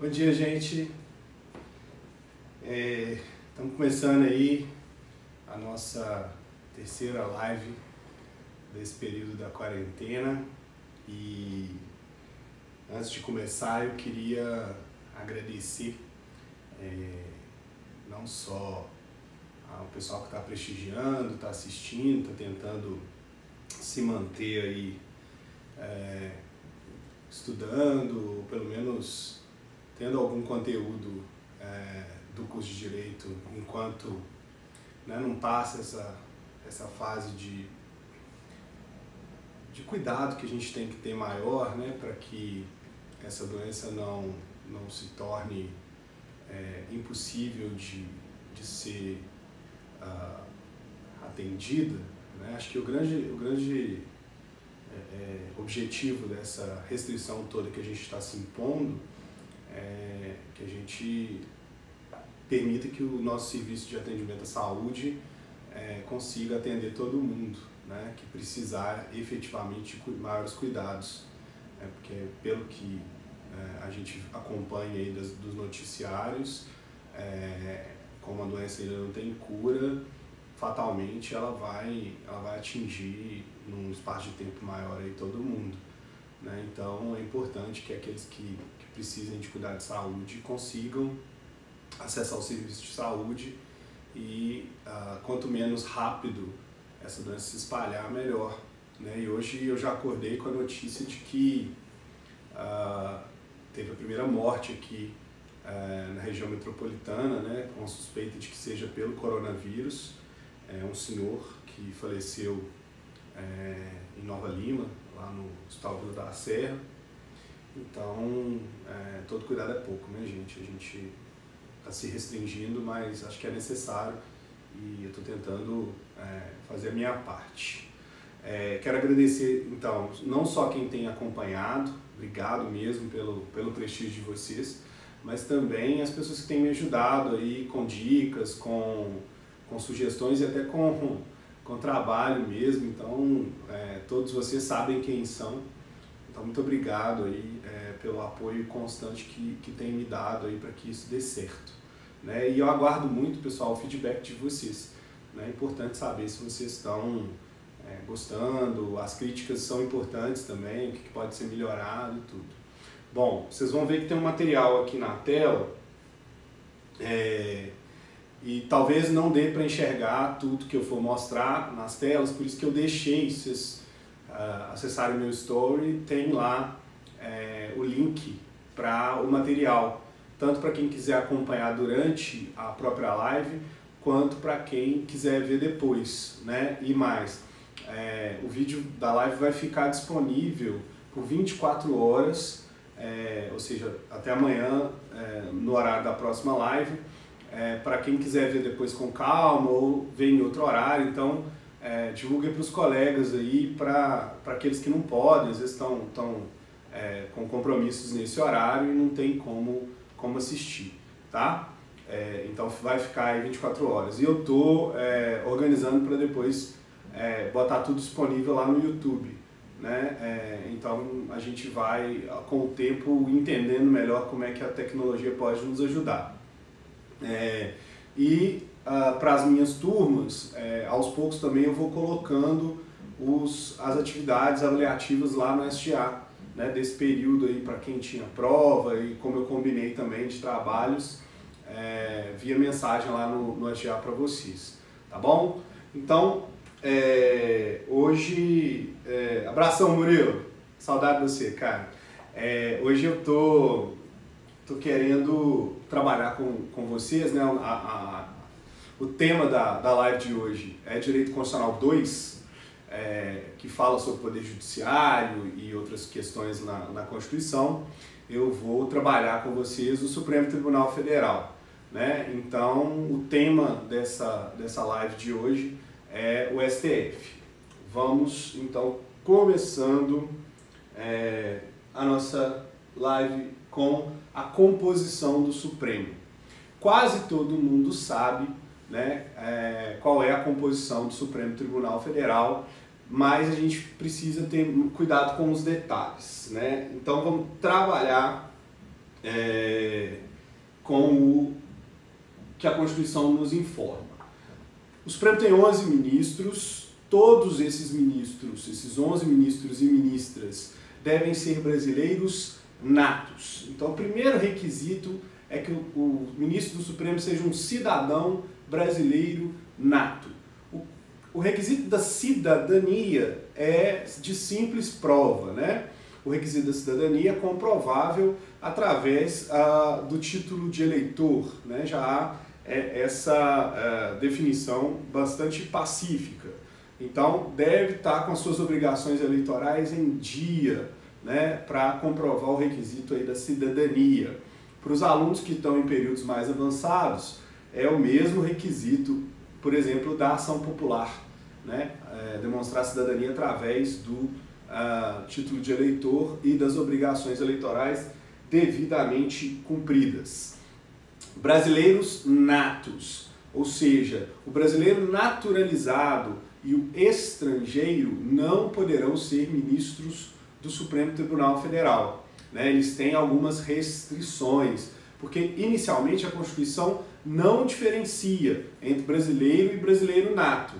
Bom dia, gente. Estamos começando aí a nossa terceira live desse período da quarentena e antes de começar eu queria agradecer não só ao pessoal que está prestigiando, está assistindo, está tentando se manter aí estudando, ou pelo menos tendo algum conteúdo do curso de Direito, enquanto não passa essa fase de cuidado que a gente tem que ter maior, para que essa doença não se torne impossível de ser atendida. Acho que o grande objetivo dessa restrição toda que a gente está se impondo é que a gente permita que o nosso serviço de atendimento à saúde consiga atender todo mundo, que precisar efetivamente de maiores cuidados, porque pelo que a gente acompanha aí dos noticiários, como a doença ainda não tem cura, fatalmente ela vai atingir num espaço de tempo maior aí todo mundo, Então é importante que aqueles que precisem de cuidado de saúde consigam acessar o serviço de saúde e quanto menos rápido essa doença se espalhar, melhor. E hoje eu já acordei com a notícia de que teve a primeira morte aqui na região metropolitana, com a suspeita de que seja pelo coronavírus. Um senhor que faleceu em Nova Lima, lá no Hospital Vila da Serra. Então, todo cuidado é pouco, gente? A gente está se restringindo, mas acho que é necessário e eu estou tentando fazer a minha parte. Quero agradecer, então, não só quem tem acompanhado, obrigado mesmo pelo prestígio de vocês, mas também as pessoas que têm me ajudado aí com dicas, com sugestões e até com trabalho mesmo. Então, todos vocês sabem quem são. Então, muito obrigado aí pelo apoio constante que tem me dado aí para que isso dê certo. E eu aguardo muito, pessoal, o feedback de vocês. É importante saber se vocês estão gostando, as críticas são importantes também, o que pode ser melhorado e tudo. Bom, vocês vão ver que tem um material aqui na tela e talvez não dê para enxergar tudo que eu for mostrar nas telas, por isso que eu deixei vocês acessarem o meu story, tem lá o link para o material, tanto para quem quiser acompanhar durante a própria live, quanto para quem quiser ver depois, E mais, o vídeo da live vai ficar disponível por 24 horas, ou seja, até amanhã, no horário da próxima live, para quem quiser ver depois com calma ou ver em outro horário. Então, divulguem para os colegas aí, para aqueles que não podem, às vezes estão com compromissos nesse horário e não tem como assistir, tá? Então vai ficar aí 24 horas. E eu estou organizando para depois botar tudo disponível lá no YouTube, Então a gente vai, com o tempo, entendendo melhor como é que a tecnologia pode nos ajudar. Para as minhas turmas, aos poucos também eu vou colocando as atividades avaliativas lá no SGA, desse período aí para quem tinha prova, e como eu combinei também de trabalhos via mensagem lá no SGA para vocês, tá bom? Então, hoje, abração, Murilo, saudade de você, cara. Hoje eu tô querendo trabalhar com vocês, o tema da live de hoje é Direito Constitucional 2, que fala sobre o Poder Judiciário e outras questões na Constituição. Eu vou trabalhar com vocês o Supremo Tribunal Federal, Então, o tema dessa live de hoje é o STF. Vamos, então, começando a nossa live com a composição do Supremo. Quase todo mundo sabe qual é a composição do Supremo Tribunal Federal, mas a gente precisa ter cuidado com os detalhes, Então vamos trabalhar com o que a Constituição nos informa. O Supremo tem 11 ministros, todos esses ministros, esses 11 ministros e ministras, devem ser brasileiros natos. Então, o primeiro requisito é que o ministro do Supremo seja um cidadão brasileiro nato. O requisito da cidadania é de simples prova, né? O requisito da cidadania é comprovável através do título de eleitor, né? Já há essa definição bastante pacífica. Então, deve estar com as suas obrigações eleitorais em dia, né? Para comprovar o requisito aí da cidadania. Para os alunos que estão em períodos mais avançados, é o mesmo requisito, por exemplo, da ação popular, né? Demonstrar cidadania através do título de eleitor e das obrigações eleitorais devidamente cumpridas. Brasileiros natos, ou seja, o brasileiro naturalizado e o estrangeiro não poderão ser ministros do Supremo Tribunal Federal, né? Eles têm algumas restrições, porque inicialmente a Constituição não diferencia entre brasileiro e brasileiro nato,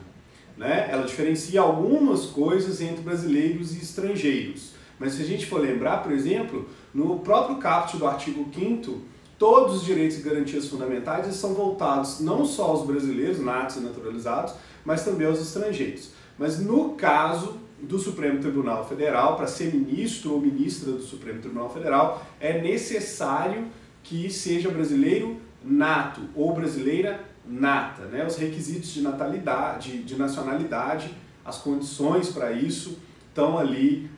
né? Ela diferencia algumas coisas entre brasileiros e estrangeiros. Mas se a gente for lembrar, por exemplo, no próprio caput do artigo 5º, todos os direitos e garantias fundamentais são voltados não só aos brasileiros, natos e naturalizados, mas também aos estrangeiros. Mas no caso do Supremo Tribunal Federal, para ser ministro ou ministra do Supremo Tribunal Federal, é necessário que seja brasileiro nato ou brasileira nata, né? Os requisitos de natalidade, de nacionalidade, as condições para isso estão ali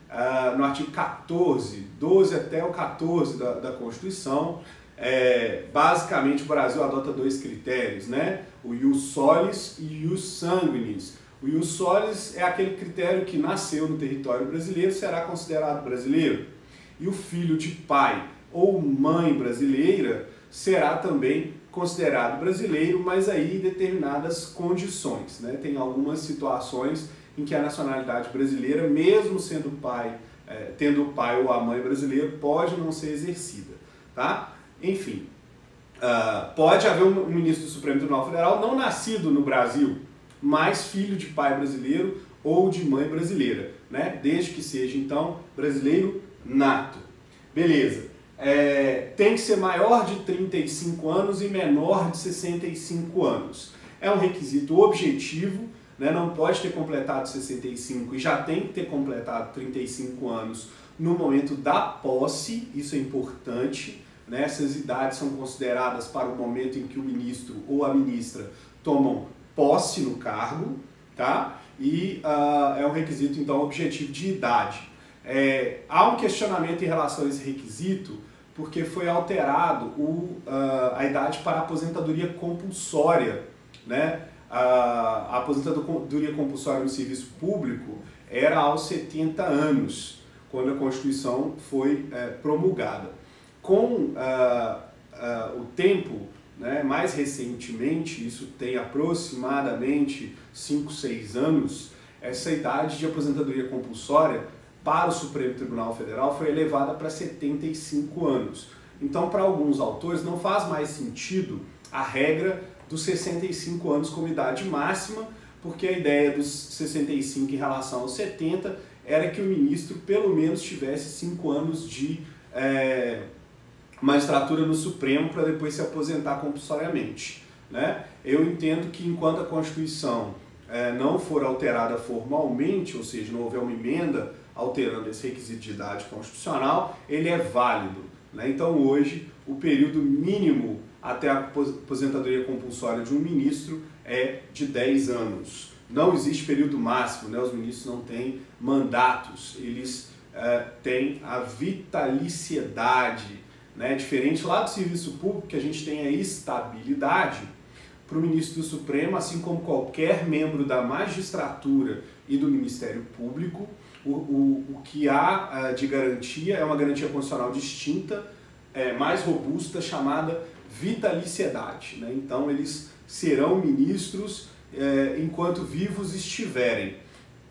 no artigo 14, 12 até o 14 da Constituição. Basicamente o Brasil adota dois critérios, né? O ius solis e o ius sanguinis. O ius solis é aquele critério que nasceu no território brasileiro, será considerado brasileiro. E o filho de pai ou mãe brasileira será também considerado brasileiro, mas aí em determinadas condições, né? Tem algumas situações em que a nacionalidade brasileira, mesmo sendo tendo o pai ou a mãe brasileiro, pode não ser exercida, tá? Enfim, pode haver um ministro do Supremo Tribunal Federal não nascido no Brasil, mas filho de pai brasileiro ou de mãe brasileira, né? Desde que seja, então, brasileiro nato. Beleza. Tem que ser maior de 35 anos e menor de 65 anos. É um requisito objetivo, né? Não pode ter completado 65 e já tem que ter completado 35 anos no momento da posse, isso é importante, né? Essas idades são consideradas para o momento em que o ministro ou a ministra tomam posse no cargo, tá? E é um requisito, então, objetivo de idade. Há um questionamento em relação a esse requisito, porque foi alterado a idade para a aposentadoria compulsória, né? A aposentadoria compulsória no serviço público era aos 70 anos, quando a Constituição foi promulgada. Com o tempo, né, mais recentemente, isso tem aproximadamente 5, 6 anos, essa idade de aposentadoria compulsória para o Supremo Tribunal Federal foi elevada para 75 anos. Então, para alguns autores, não faz mais sentido a regra dos 65 anos como idade máxima, porque a ideia dos 65 em relação aos 70 era que o ministro pelo menos tivesse 5 anos de magistratura no Supremo para depois se aposentar compulsoriamente, né? Eu entendo que enquanto a Constituição não for alterada formalmente, ou seja, não houver uma emenda alterando esse requisito de idade constitucional, ele é válido, né? Então hoje o período mínimo até a aposentadoria compulsória de um ministro é de 10 anos. Não existe período máximo, né? Os ministros não têm mandatos, eles têm a vitaliciedade, né? Diferente lá do serviço público, que a gente tem a estabilidade, para o ministro do Supremo, assim como qualquer membro da magistratura e do Ministério Público, o que há de garantia é uma garantia constitucional distinta, mais robusta, chamada vitaliciedade, né? Então eles serão ministros enquanto vivos estiverem.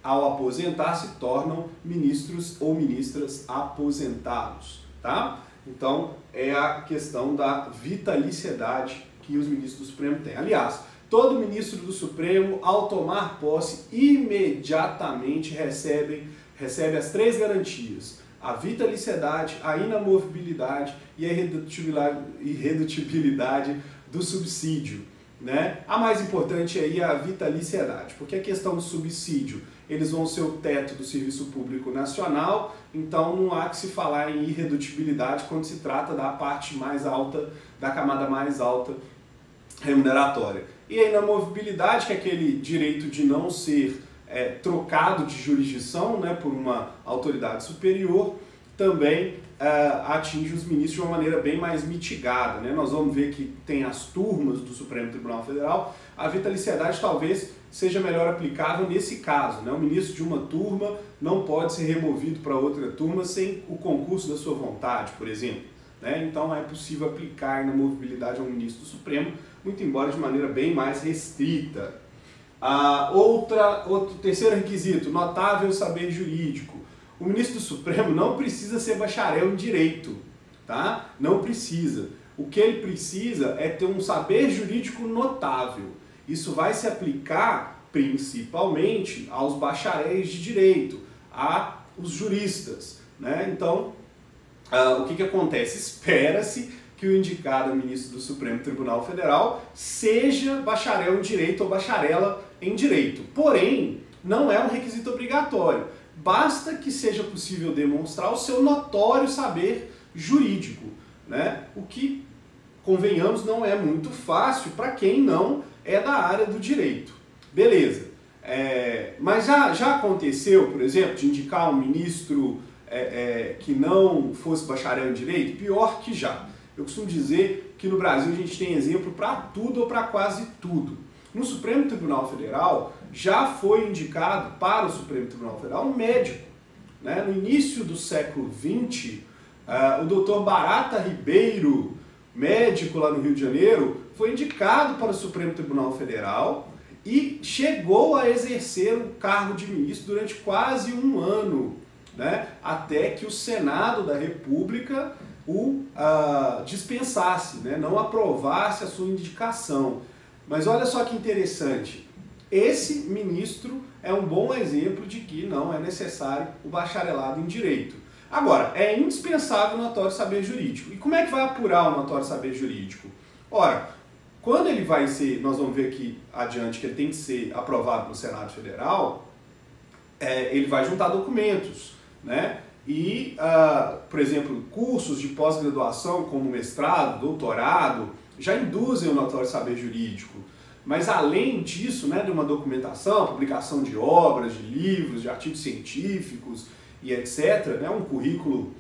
Ao aposentar, se tornam ministros ou ministras aposentados, tá? Então, é a questão da vitaliciedade que os ministros do Supremo têm. Aliás, todo ministro do Supremo, ao tomar posse, imediatamente recebe as 3 garantias: a vitaliciedade, a inamovibilidade e a irredutibilidade do subsídio, né? A mais importante aí é a vitaliciedade, porque a questão do subsídio, eles vão ser o teto do Serviço Público Nacional, então não há que se falar em irredutibilidade quando se trata da parte mais alta, da camada mais alta remuneratória. E a inamovibilidade, que é aquele direito de não ser trocado de jurisdição, né, por uma autoridade superior, também atinge os ministros de uma maneira bem mais mitigada, né? Nós vamos ver que tem as turmas do Supremo Tribunal Federal. A vitaliciedade talvez seja melhor aplicável nesse caso, né? O ministro de uma turma não pode ser removido para outra turma sem o concurso da sua vontade, por exemplo, né? Então é possível aplicar na movibilidade ao ministro do Supremo, muito embora de maneira bem mais restrita. Outro terceiro requisito, notável saber jurídico. O ministro do Supremo não precisa ser bacharel em direito, tá? Não precisa. O que ele precisa é ter um saber jurídico notável. Isso vai se aplicar principalmente aos bacharéis de direito, aos juristas, né? Então, o que acontece? Espera-se que o indicado a ministro do Supremo Tribunal Federal seja bacharel em direito ou bacharela em direito. Porém, não é um requisito obrigatório. Basta que seja possível demonstrar o seu notório saber jurídico, né? O que, convenhamos, não é muito fácil para quem não é da área do direito. Beleza. Mas já aconteceu, por exemplo, de indicar um ministro que não fosse bacharel em direito? Pior que já. Eu costumo dizer que no Brasil a gente tem exemplo para tudo ou para quase tudo. No Supremo Tribunal Federal já foi indicado para o Supremo Tribunal Federal um médico, né? No início do século XX, o doutor Barata Ribeiro, médico lá no Rio de Janeiro, foi indicado para o Supremo Tribunal Federal e chegou a exercer o cargo de ministro durante quase um ano, né? Até que o Senado da República o dispensasse, né? Não aprovasse a sua indicação. Mas olha só que interessante, esse ministro é um bom exemplo de que não é necessário o bacharelado em direito. Agora, é indispensável o notório saber jurídico. E como é que vai apurar o notório saber jurídico? Ora, quando ele vai ser, nós vamos ver aqui adiante que ele tem que ser aprovado no Senado Federal, ele vai juntar documentos, né? E, por exemplo, cursos de pós-graduação como mestrado, doutorado, já induzem o notório saber jurídico. Mas além disso, né, de uma documentação, publicação de obras, de livros, de artigos científicos e etc., né, um currículo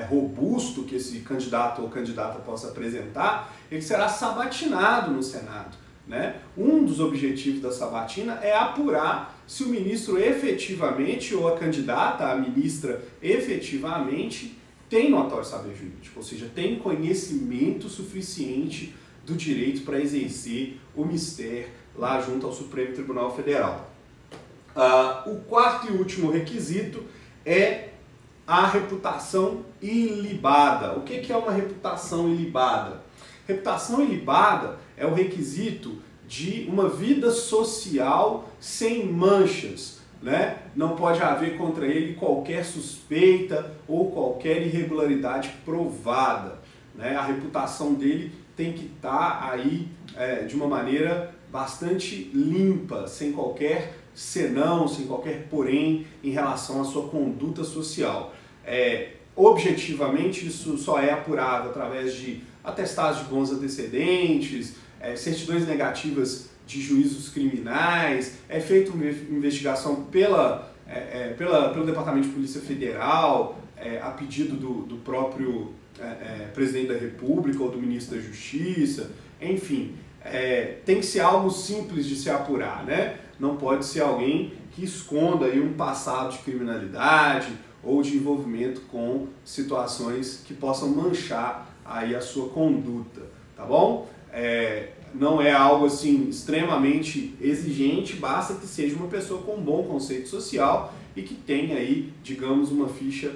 robusto que esse candidato ou candidata possa apresentar, ele será sabatinado no Senado, né? Um dos objetivos da sabatina é apurar se o ministro efetivamente, ou a candidata, a ministra, efetivamente tem notório saber jurídico, ou seja, tem conhecimento suficiente do direito para exercer o mistério lá junto ao Supremo Tribunal Federal. O quarto e último requisito é a reputação ilibada. O que é uma reputação ilibada? Reputação ilibada é o requisito de uma vida social sem manchas, né? Não pode haver contra ele qualquer suspeita ou qualquer irregularidade provada, né? A reputação dele tem que estar aí de uma maneira bastante limpa, sem qualquer senão, sem qualquer porém em relação à sua conduta social. Objetivamente, isso só é apurado através de atestados de bons antecedentes, certidões negativas de juízos criminais, é feita uma investigação pelo Departamento de Polícia Federal, a pedido do próprio presidente da República ou do ministro da Justiça, enfim, tem que ser algo simples de se apurar, né? Não pode ser alguém que esconda aí um passado de criminalidade ou de envolvimento com situações que possam manchar aí a sua conduta, tá bom? Não é algo assim extremamente exigente, basta que seja uma pessoa com um bom conceito social e que tenha aí, digamos, uma ficha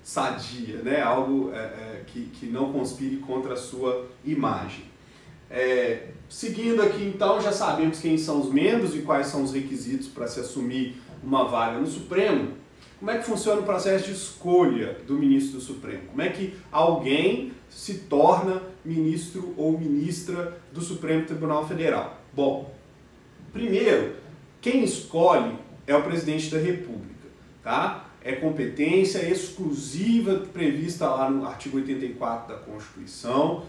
sadia, né? Algo que não conspire contra a sua imagem. Seguindo aqui, então, já sabemos quem são os membros e quais são os requisitos para se assumir uma vaga no Supremo. Como é que funciona o processo de escolha do ministro do Supremo? Como é que alguém se torna ministro ou ministra do Supremo Tribunal Federal? Bom, primeiro, quem escolhe é o presidente da República, tá? É competência exclusiva prevista lá no artigo 84 da Constituição,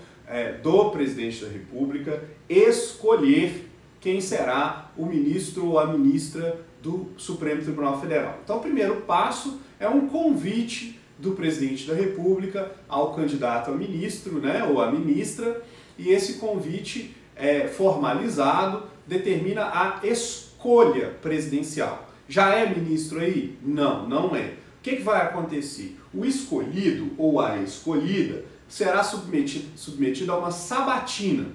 do presidente da República escolher quem será o ministro ou a ministra do Supremo Tribunal Federal. Então, o primeiro passo é um convite do presidente da República ao candidato a ministro, né, ou a ministra, e esse convite formalizado determina a escolha presidencial. Já é ministro aí? Não, não é. O que vai acontecer? O escolhido ou a escolhida será submetido a uma sabatina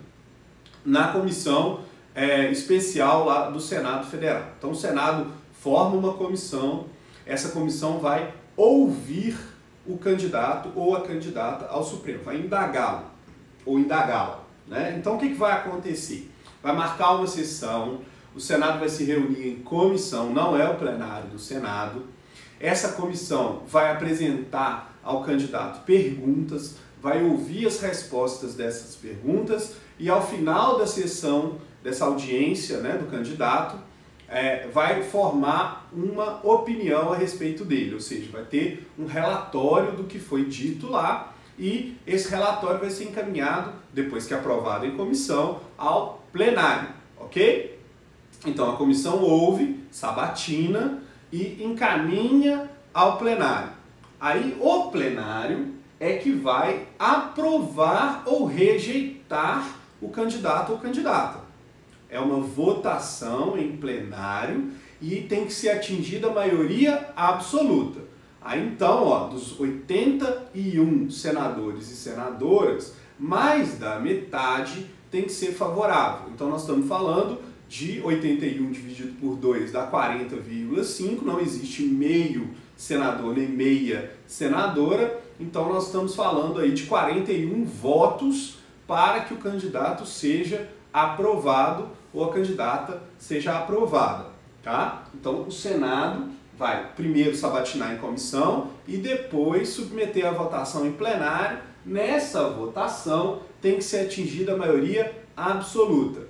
na comissão especial lá do Senado Federal. Então o Senado forma uma comissão, essa comissão vai ouvir o candidato ou a candidata ao Supremo, vai indagá-lo ou indagá-la, né? Então o que vai acontecer? Vai marcar uma sessão, o Senado vai se reunir em comissão, não é o plenário do Senado. Essa comissão vai apresentar ao candidato perguntas, vai ouvir as respostas dessas perguntas e ao final da sessão, dessa audiência, né, do candidato, vai formar uma opinião a respeito dele, ou seja, vai ter um relatório do que foi dito lá e esse relatório vai ser encaminhado, depois que aprovado em comissão, ao plenário, ok? Então a comissão ouve, sabatina e encaminha ao plenário. Aí o plenário é que vai aprovar ou rejeitar o candidato ou candidata. É uma votação em plenário e tem que ser atingida a maioria absoluta. Aí então, ó, dos 81 senadores e senadoras, mais da metade tem que ser favorável. Então nós estamos falando de 81 dividido por 2 dá 40,5, não existe meio senador nem meia senadora, então nós estamos falando aí de 41 votos para que o candidato seja aprovado ou a candidata seja aprovada, tá? Então o Senado vai primeiro sabatinar em comissão e depois submeter a votação em plenário. Nessa votação tem que ser atingida a maioria absoluta.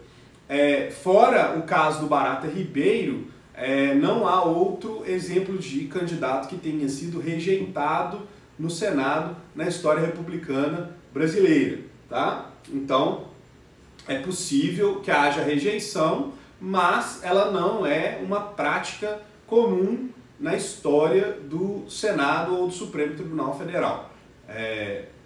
Fora o caso do Barata Ribeiro, não há outro exemplo de candidato que tenha sido rejeitado no Senado na história republicana brasileira, tá? Então, é possível que haja rejeição, mas ela não é uma prática comum na história do Senado ou do Supremo Tribunal Federal.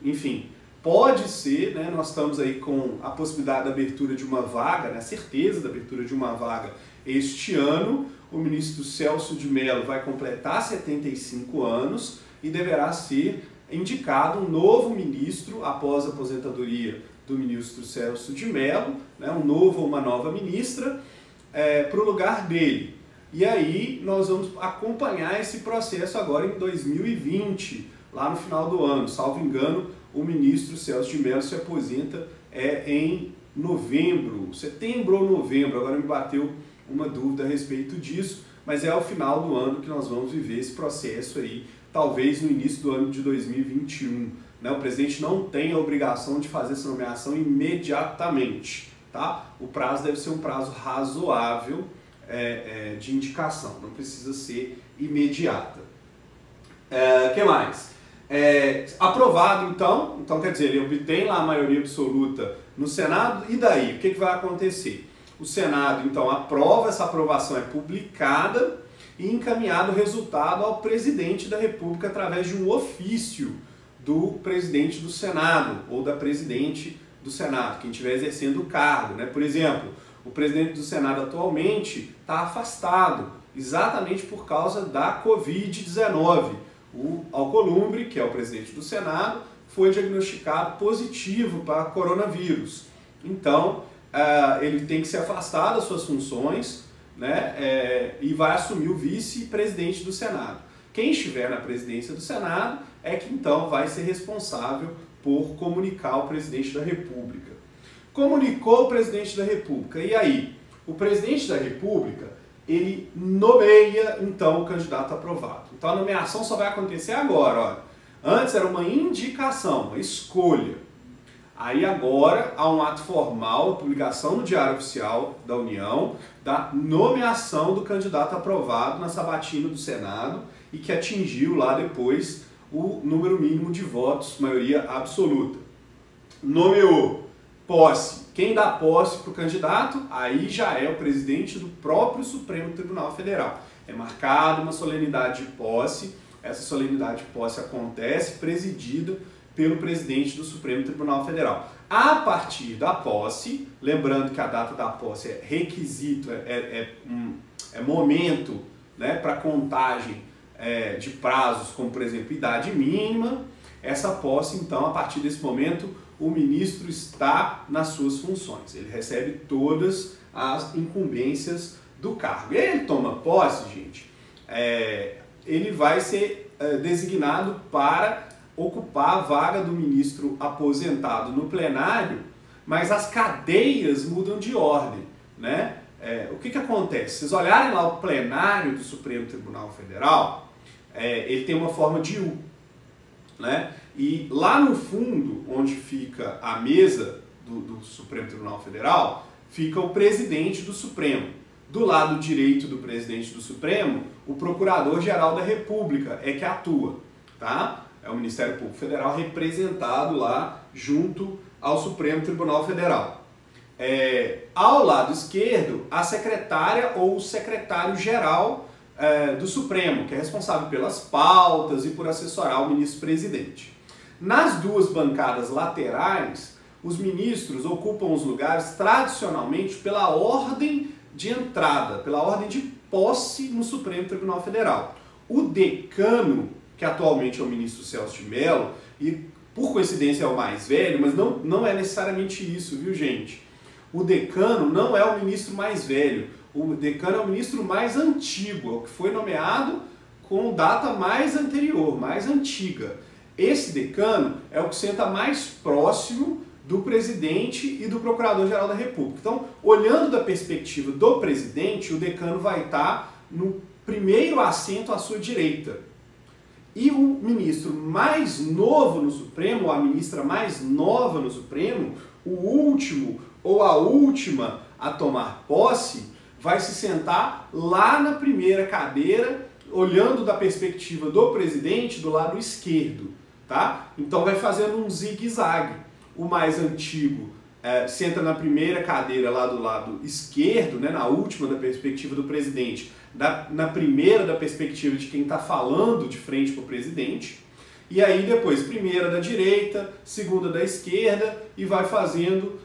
Enfim, pode ser, né, nós estamos aí com a possibilidade da abertura de uma vaga, né, a certeza da abertura de uma vaga este ano. O ministro Celso de Mello vai completar 75 anos e deverá ser indicado um novo ministro após a aposentadoria do ministro Celso de Mello, né, um novo ou uma nova ministra, para o lugar dele. E aí nós vamos acompanhar esse processo agora em 2020, lá no final do ano. Salvo engano, o ministro Celso de Mello se aposenta em novembro, setembro ou novembro, agora me bateu uma dúvida a respeito disso, mas é ao final do ano que nós vamos viver esse processo aí, talvez no início do ano de 2021. Né? O presidente não tem a obrigação de fazer essa nomeação imediatamente, tá? O prazo deve ser um prazo razoável de indicação, não precisa ser imediata. Que mais? Aprovado então quer dizer, ele obtém lá a maioria absoluta no Senado, e daí? O que vai acontecer? O Senado então aprova, essa aprovação é publicada e encaminhado o resultado ao presidente da República através de um ofício do presidente do Senado ou da presidente do Senado, quem estiver exercendo o cargo, né? Por exemplo, o presidente do Senado atualmente está afastado exatamente por causa da Covid-19. O Alcolumbre, que é o presidente do Senado, foi diagnosticado positivo para coronavírus. Então, ele tem que se afastar das suas funções, né, e vai assumir o vice-presidente do Senado. Quem estiver na presidência do Senado é que então vai ser responsável por comunicar ao presidente da República. Comunicou o presidente da República, e aí? O presidente da República, ele nomeia então o candidato aprovado. Então a nomeação só vai acontecer agora, olha. Antes era uma indicação, uma escolha. Aí agora há um ato formal, a publicação no Diário Oficial da União, da nomeação do candidato aprovado na sabatina do Senado e que atingiu lá depois o número mínimo de votos, maioria absoluta. Nomeou, posse. Quem dá posse para o candidato, aí já é o presidente do próprio Supremo Tribunal Federal. É marcada uma solenidade de posse, essa solenidade de posse acontece presidida pelo presidente do Supremo Tribunal Federal. A partir da posse, lembrando que a data da posse é requisito, é momento, né, para contagem de prazos, como por exemplo idade mínima, essa posse então, a partir desse momento, o ministro está nas suas funções, ele recebe todas as incumbências do cargo. E aí ele toma posse, gente, ele vai ser designado para ocupar a vaga do ministro aposentado no plenário, mas as cadeiras mudam de ordem, né? O que acontece? Se vocês olharem lá o plenário do Supremo Tribunal Federal, ele tem uma forma de U, né? E lá no fundo, onde fica a mesa do Supremo Tribunal Federal, fica o presidente do Supremo. Do lado direito do presidente do Supremo, o Procurador-Geral da República é que atua, tá? É o Ministério Público Federal representado lá junto ao Supremo Tribunal Federal. Ao lado esquerdo, a secretária ou o secretário-geral do Supremo, que é responsável pelas pautas e por assessorar o ministro-presidente. Nas duas bancadas laterais, os ministros ocupam os lugares tradicionalmente pela ordem de entrada, pela ordem de posse no Supremo Tribunal Federal. O decano, que atualmente é o ministro Celso de Mello, e por coincidência é o mais velho, mas não é necessariamente isso, viu, gente? O decano não é o ministro mais velho, o decano é o ministro mais antigo, é o que foi nomeado com data mais anterior, mais antiga. Esse decano é o que senta mais próximo do presidente e do Procurador-Geral da República. Então, olhando da perspectiva do presidente, o decano vai estar no primeiro assento à sua direita. E o ministro mais novo no Supremo, ou a ministra mais nova no Supremo, o último ou a última a tomar posse, vai se sentar lá na primeira cadeira, olhando da perspectiva do presidente do lado esquerdo, tá? Então vai fazendo um zigue-zague. O mais antigo senta na primeira cadeira lá do lado esquerdo, né, na última da perspectiva do presidente, na primeira da perspectiva de quem está falando de frente para o presidente, e aí depois primeira da direita, segunda da esquerda, e vai fazendo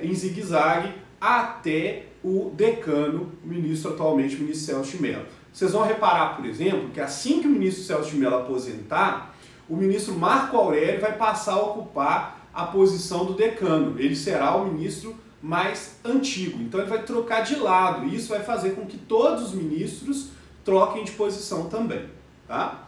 em zigue-zague até o decano, o ministro atualmente, o ministro Celso de Mello. Vocês vão reparar, por exemplo, que assim que o ministro Celso de Mello aposentar, o ministro Marco Aurélio vai passar a ocupar a posição do decano. Ele será o ministro mais antigo. Então ele vai trocar de lado. E isso vai fazer com que todos os ministros troquem de posição também. Tá?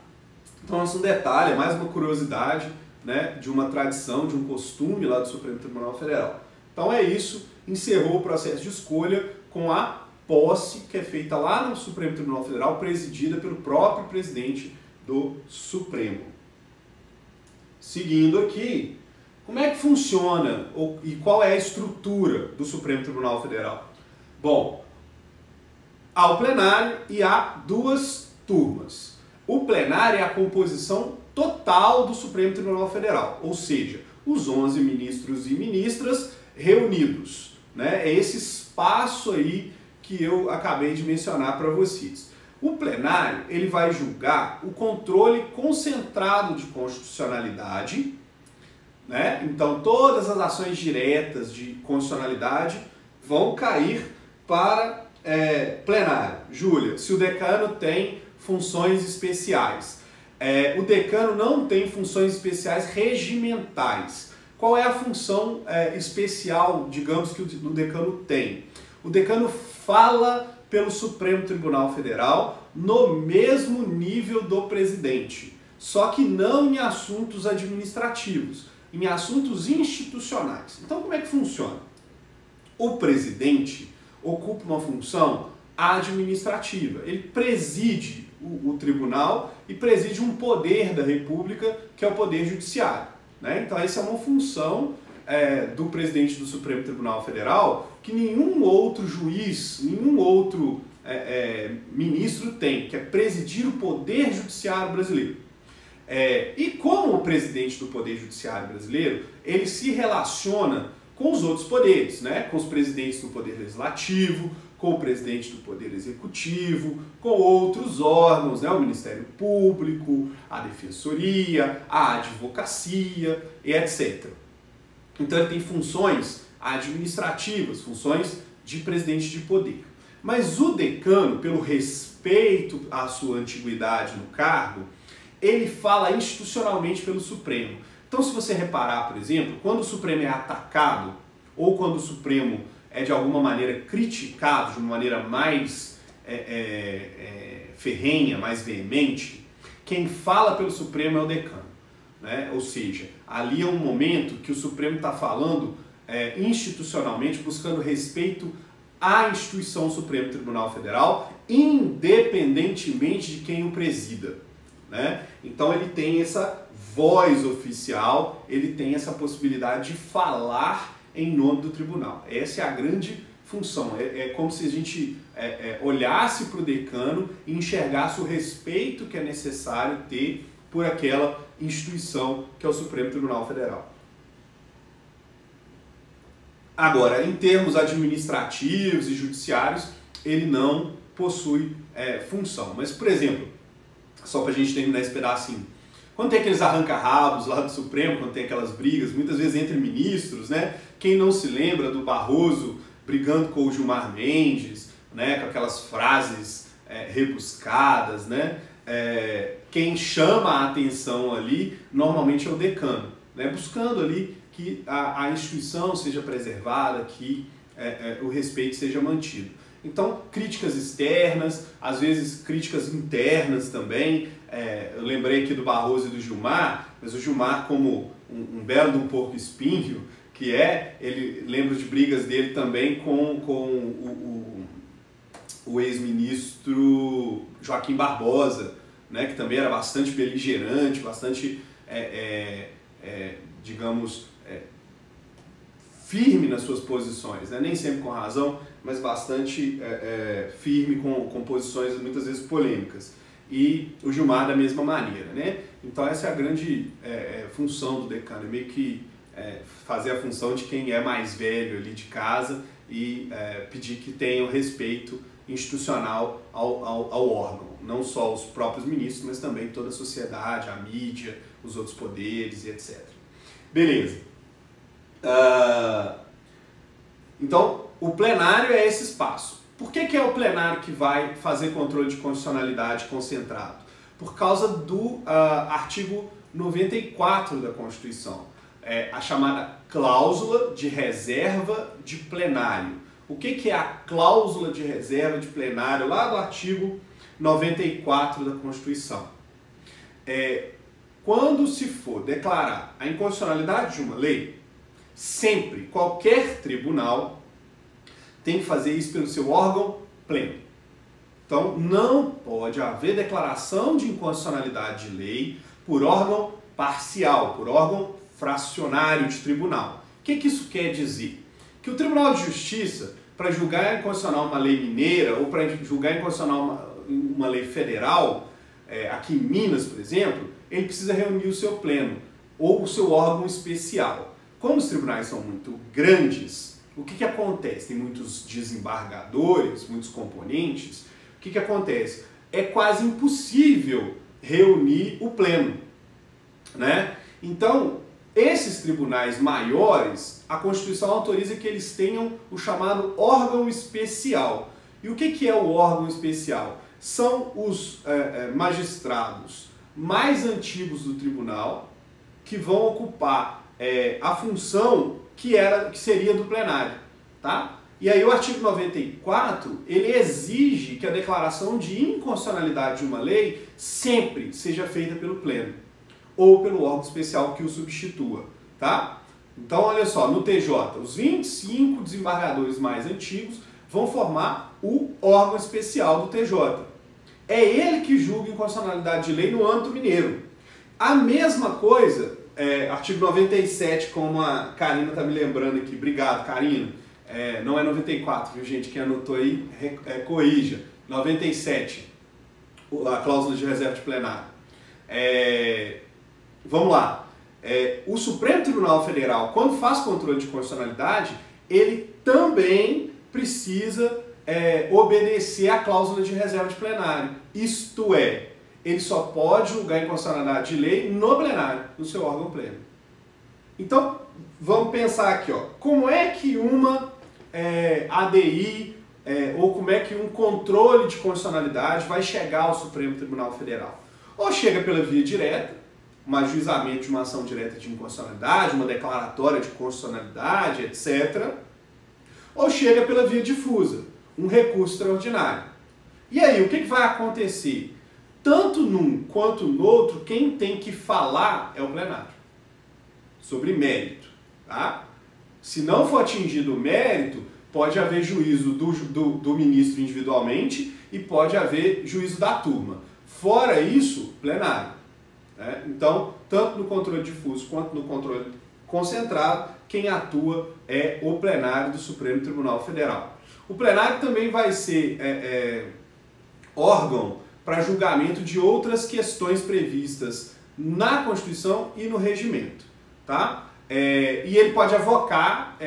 Então esse é um detalhe, é mais uma curiosidade, né, de uma tradição, de um costume lá do Supremo Tribunal Federal. Então é isso. Encerrou o processo de escolha com a posse que é feita lá no Supremo Tribunal Federal, presidida pelo próprio presidente do Supremo. Seguindo aqui, como é que funciona e qual é a estrutura do Supremo Tribunal Federal? Bom, há o plenário e há duas turmas. O plenário é a composição total do Supremo Tribunal Federal, ou seja, os 11 ministros e ministras reunidos, né? É esse espaço aí que eu acabei de mencionar para vocês. O plenário, ele vai julgar o controle concentrado de constitucionalidade, né? Então todas as ações diretas de constitucionalidade vão cair para plenário. Júlia, se o decano tem funções especiais. O decano não tem funções especiais regimentais. Qual é a função especial, digamos, que o decano tem? O decano fala pelo Supremo Tribunal Federal no mesmo nível do presidente. só que não em assuntos administrativos, em assuntos institucionais. Então, como é que funciona? O presidente ocupa uma função administrativa. Ele preside o tribunal e preside um poder da República, que é o poder judiciário, né? Então, essa é uma função do presidente do Supremo Tribunal Federal que nenhum outro juiz, nenhum outro ministro tem, que é presidir o poder judiciário brasileiro. E como o presidente do Poder Judiciário brasileiro, ele se relaciona com os outros poderes, né? Com os presidentes do Poder Legislativo, com o presidente do Poder Executivo, com outros órgãos, né? O Ministério Público, a Defensoria, a Advocacia e etc. Então ele tem funções administrativas, funções de presidente de poder. Mas o decano, pelo respeito à sua antiguidade no cargo, ele fala institucionalmente pelo Supremo. Então, se você reparar, por exemplo, quando o Supremo é atacado ou quando o Supremo é de alguma maneira criticado de uma maneira mais ferrenha, mais veemente, quem fala pelo Supremo é o decano, né? Ou seja, ali é um momento que o Supremo está falando institucionalmente, buscando respeito à instituição Supremo Tribunal Federal, independentemente de quem o presida, né? Então ele tem essa voz oficial, ele tem essa possibilidade de falar em nome do tribunal. Essa é a grande função. É como se a gente olhasse para o decano e enxergasse o respeito que é necessário ter por aquela instituição que é o Supremo Tribunal Federal. Agora, em termos administrativos e judiciários, ele não possui função. Mas, por exemplo, só para a gente terminar esse pedacinho, quando tem aqueles arranca-rabos lá do Supremo, quando tem aquelas brigas, muitas vezes entre ministros, né? Quem não se lembra do Barroso brigando com o Gilmar Mendes, né? Com aquelas frases rebuscadas, né? Quem chama a atenção ali normalmente é o decano, né? Buscando ali que a instituição seja preservada, que o respeito seja mantido. Então, críticas externas, às vezes críticas internas também. Eu lembrei aqui do Barroso e do Gilmar, mas o Gilmar, como um belo de um porco espinho, que ele lembra de brigas dele também com o ex-ministro Joaquim Barbosa, né, que também era bastante beligerante, bastante, digamos, firme nas suas posições, né? Nem sempre com razão, mas bastante firme com posições muitas vezes polêmicas. E o Gilmar da mesma maneira, né? Então essa é a grande função do decano, meio que fazer a função de quem é mais velho ali de casa e pedir que tenha o respeito institucional ao órgão, não só os próprios ministros, mas também toda a sociedade, a mídia, os outros poderes e etc. Beleza. Então, o plenário é esse espaço. Por que é o plenário que vai fazer controle de constitucionalidade concentrado? Por causa do artigo 94 da Constituição, a chamada cláusula de reserva de plenário. O que é a cláusula de reserva de plenário lá do artigo 94 da Constituição? Quando se for declarar a inconstitucionalidade de uma lei, sempre, qualquer tribunal tem que fazer isso pelo seu órgão pleno. Então, não pode haver declaração de inconstitucionalidade de lei por órgão parcial, por órgão fracionário de tribunal. O que isso quer dizer? Que o Tribunal de Justiça, para julgar inconstitucional uma lei mineira ou para julgar inconstitucional uma lei federal, aqui em Minas, por exemplo, ele precisa reunir o seu pleno ou o seu órgão especial. Como os tribunais são muito grandes, o que acontece? Tem muitos desembargadores, muitos componentes. O que acontece? É quase impossível reunir o pleno, né? Então, esses tribunais maiores, a Constituição autoriza que eles tenham o chamado órgão especial. E o que é o órgão especial? São os magistrados mais antigos do tribunal que vão ocupar a função que seria do plenário, tá? E aí o artigo 94, ele exige que a declaração de inconstitucionalidade de uma lei sempre seja feita pelo Pleno ou pelo órgão especial que o substitua, tá? Então, olha só, no TJ, os 25 desembargadores mais antigos vão formar o órgão especial do TJ. É ele que julga inconstitucionalidade de lei no âmbito mineiro. A mesma coisa, artigo 97, como a Karina está me lembrando aqui, obrigado, Karina, não é 94, viu gente, quem anotou aí, corrija, 97, a cláusula de reserva de plenário. Vamos lá. O Supremo Tribunal Federal, quando faz controle de constitucionalidade, ele também precisa obedecer à cláusula de reserva de plenário. Isto é, ele só pode julgar inconstitucionalidade de lei no plenário, no seu órgão pleno. Então, vamos pensar aqui, ó, como é que uma ADI ou como é que um controle de constitucionalidade vai chegar ao Supremo Tribunal Federal? Ou chega pela via direta, um ajuizamento de uma ação direta de inconstitucionalidade, uma declaratória de constitucionalidade, etc. Ou chega pela via difusa, um recurso extraordinário. E aí, o que vai acontecer? Tanto num quanto no outro, quem tem que falar é o plenário, sobre mérito. Tá? Se não for atingido o mérito, pode haver juízo do ministro individualmente e pode haver juízo da turma. Fora isso, plenário. Então, tanto no controle difuso quanto no controle concentrado, quem atua é o plenário do Supremo Tribunal Federal. O plenário também vai ser órgão para julgamento de outras questões previstas na Constituição e no regimento. Tá? E ele pode avocar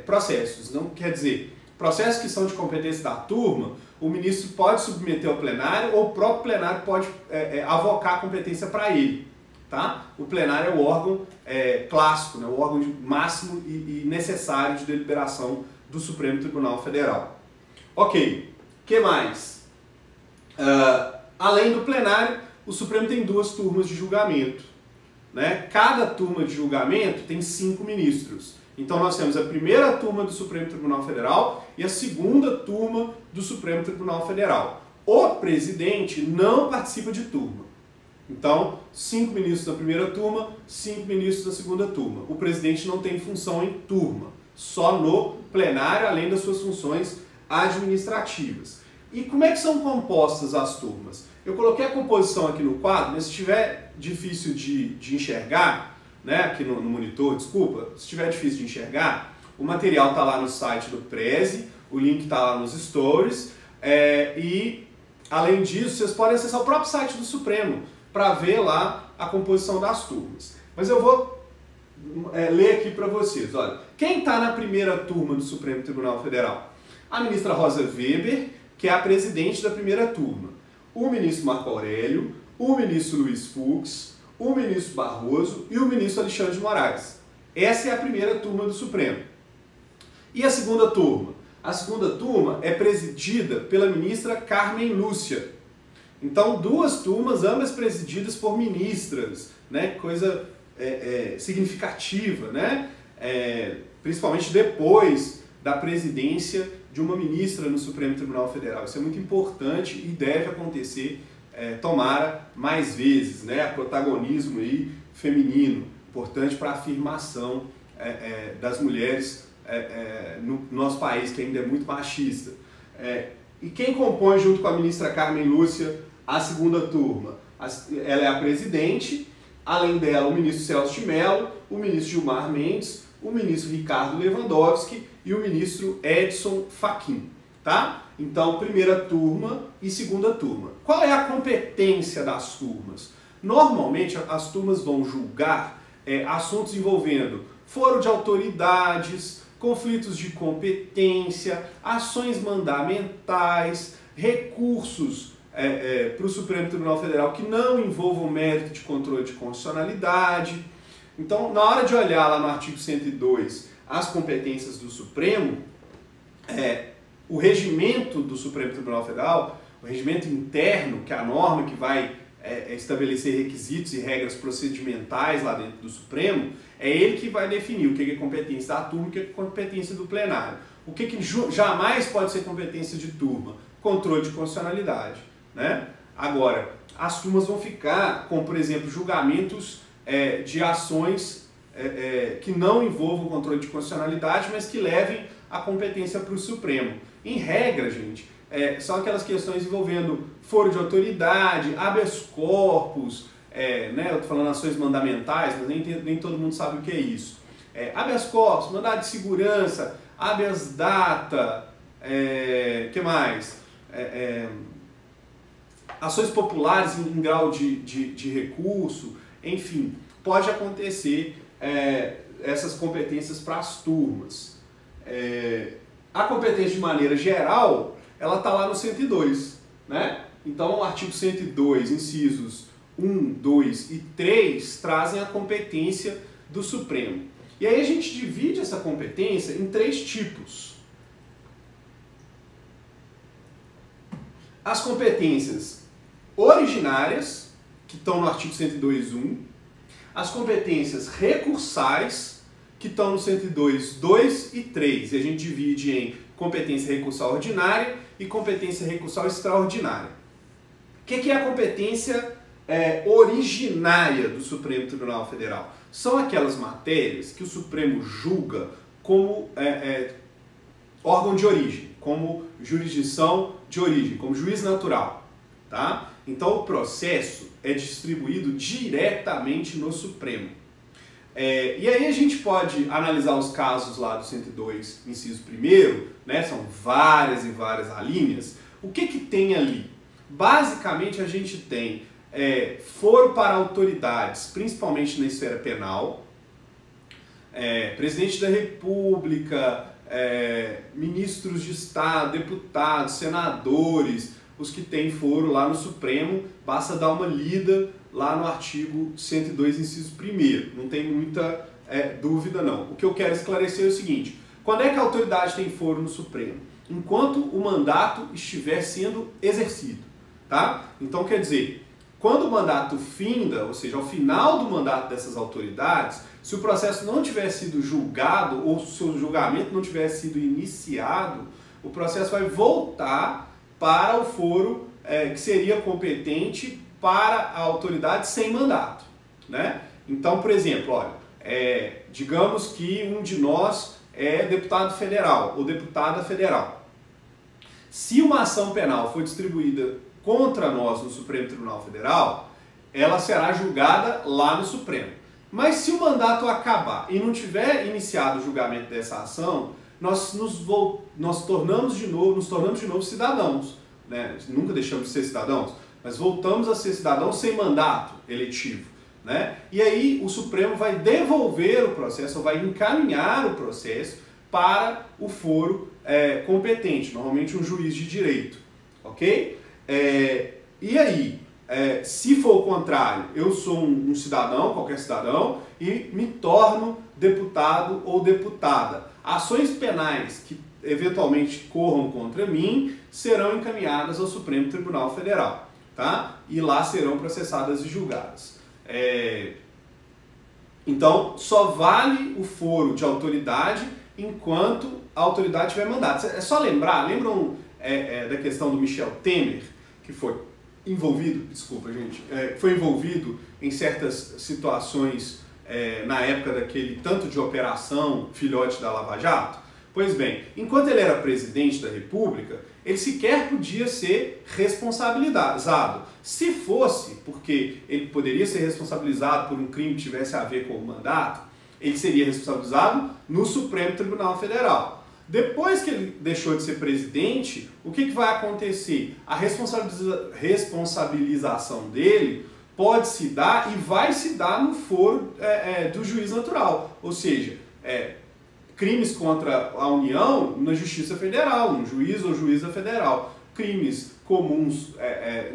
processos, não quer dizer, processos que são de competência da turma, o ministro pode submeter ao plenário ou o próprio plenário pode avocar a competência para ele. Tá? O plenário é o órgão clássico, né? O órgão máximo e necessário de deliberação do Supremo Tribunal Federal. Ok, o que mais? Além do plenário, o Supremo tem 2 turmas de julgamento. Né? Cada turma de julgamento tem 5 ministros. Então nós temos a primeira turma do Supremo Tribunal Federal e a segunda turma do Supremo Tribunal Federal. O presidente não participa de turma. Então, 5 ministros na primeira turma, 5 ministros na segunda turma. O presidente não tem função em turma, só no plenário, além das suas funções administrativas. E como é que são compostas as turmas? Eu coloquei a composição aqui no quadro, mas se estiver difícil de enxergar, né, aqui no monitor, desculpa, se estiver difícil de enxergar, o material está lá no site do Prezi, o link está lá nos stories, e além disso, vocês podem acessar o próprio site do Supremo para ver lá a composição das turmas. Mas eu vou ler aqui para vocês. Olha, quem está na primeira turma do Supremo Tribunal Federal? A ministra Rosa Weber, que é a presidente da primeira turma, o ministro Marco Aurélio, o ministro Luiz Fux, o ministro Barroso e o ministro Alexandre de Moraes. Essa é a primeira turma do Supremo. E a segunda turma? A segunda turma é presidida pela ministra Carmen Lúcia. Então, 2 turmas, ambas presididas por ministras, né? Coisa significativa, né? Principalmente depois da presidência de uma ministra no Supremo Tribunal Federal. Isso é muito importante e deve acontecer, tomara, mais vezes, né? Protagonismo aí feminino, importante para a afirmação das mulheres no nosso país, que ainda é muito machista. E quem compõe junto com a ministra Carmen Lúcia a segunda turma? Ela é a presidente, além dela o ministro Celso de Mello, o ministro Gilmar Mendes, o ministro Ricardo Lewandowski e o ministro Edson Fachin, tá? Então, primeira turma e segunda turma. Qual é a competência das turmas? Normalmente, as turmas vão julgar assuntos envolvendo foro de autoridades, conflitos de competência, ações mandamentais, recursos para o Supremo Tribunal Federal que não envolvam mérito de controle de constitucionalidade. Então, na hora de olhar lá no artigo 102 as competências do Supremo, o regimento do Supremo Tribunal Federal, o regimento interno, que é a norma que vai estabelecer requisitos e regras procedimentais lá dentro do Supremo, é ele que vai definir o que é competência da turma e o que é competência do plenário. O que jamais pode ser competência de turma? Controle de constitucionalidade, né? Agora, as turmas vão ficar com, por exemplo, julgamentos de ações que não envolvam controle de constitucionalidade, mas que levem a competência para o Supremo. Em regra, gente, são aquelas questões envolvendo foro de autoridade, habeas corpus, né? Eu estou falando ações mandamentais, mas nem todo mundo sabe o que é isso. Habeas corpus, mandado de segurança, habeas data, que mais? Ações populares em grau de recurso, enfim, pode acontecer essas competências para as turmas. A competência de maneira geral, ela está lá no 102, né? Então o artigo 102, incisos 1, 2 e 3 trazem a competência do Supremo. E aí a gente divide essa competência em 3 tipos. As competências originárias, que estão no artigo 102.1, as competências recursais, que estão no 102.2 e 3, e a gente divide em competência recursal ordinária e competência recursal extraordinária. O que é a competência originária do Supremo Tribunal Federal? São aquelas matérias que o Supremo julga como órgão de origem, como jurisdição de origem, como juiz natural, tá? Então o processo é distribuído diretamente no Supremo. E aí a gente pode analisar os casos lá do 102, inciso 1º, né? São várias e várias alíneas. O que tem ali? Basicamente a gente tem foro para autoridades, principalmente na esfera penal, presidente da República, ministros de Estado, deputados, senadores, os que têm foro lá no Supremo, basta dar uma lida lá no artigo 102, inciso 1º, não tem muita dúvida não. O que eu quero esclarecer é o seguinte: quando é que a autoridade tem foro no Supremo? Enquanto o mandato estiver sendo exercido, tá? Então quer dizer, quando o mandato finda, ou seja, ao final do mandato dessas autoridades, se o processo não tiver sido julgado ou se o seu julgamento não tiver sido iniciado, o processo vai voltar para o foro que seria competente para a autoridade sem mandato, né? Então, por exemplo, olha, digamos que um de nós é deputado federal ou deputada federal. Se uma ação penal for distribuída contra nós no Supremo Tribunal Federal, ela será julgada lá no Supremo. Mas se o mandato acabar e não tiver iniciado o julgamento dessa ação, nós tornamos de novo cidadãos, né? Nunca deixamos de ser cidadãos, mas voltamos a ser cidadãos sem mandato eletivo, né? E aí o Supremo vai devolver o processo, ou vai encaminhar o processo para o foro competente, normalmente um juiz de direito, ok? E aí, se for o contrário, eu sou um cidadão, qualquer cidadão, e me torno deputado ou deputada. Ações penais que eventualmente corram contra mim serão encaminhadas ao Supremo Tribunal Federal, tá? E lá serão processadas e julgadas. Então, só vale o foro de autoridade enquanto a autoridade tiver mandato. É só lembram da questão do Michel Temer, que foi envolvido, desculpa gente, foi envolvido em certas situações na época daquele tanto de operação filhote da Lava Jato? Pois bem, enquanto ele era presidente da República, ele sequer podia ser responsabilizado. Se fosse, porque ele poderia ser responsabilizado por um crime que tivesse a ver com o mandato, ele seria responsabilizado no Supremo Tribunal Federal. Depois que ele deixou de ser presidente, o que vai acontecer? A responsabilização dele pode se dar e vai se dar no foro do juiz natural, ou seja, crimes contra a União na Justiça Federal, um juiz ou juíza federal, crimes comuns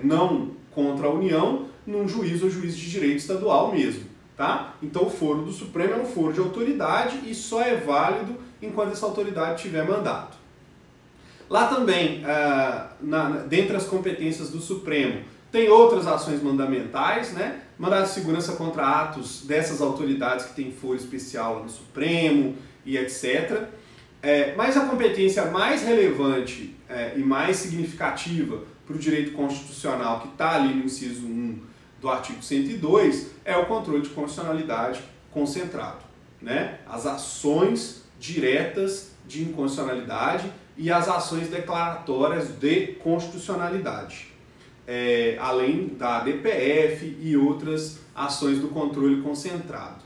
não contra a União, num juiz ou juiz de direito estadual mesmo, tá? Então o foro do Supremo é um foro de autoridade e só é válido enquanto essa autoridade tiver mandato. Lá também, dentre as competências do Supremo, tem outras ações mandamentais, né? Mandado de segurança contra atos dessas autoridades que têm foro especial no Supremo e etc. Mas a competência mais relevante e mais significativa para o direito constitucional que está ali no inciso 1 do artigo 102 é o controle de constitucionalidade concentrado, né? As ações diretas de inconstitucionalidade e as ações declaratórias de constitucionalidade, além da DPF e outras ações do controle concentrado.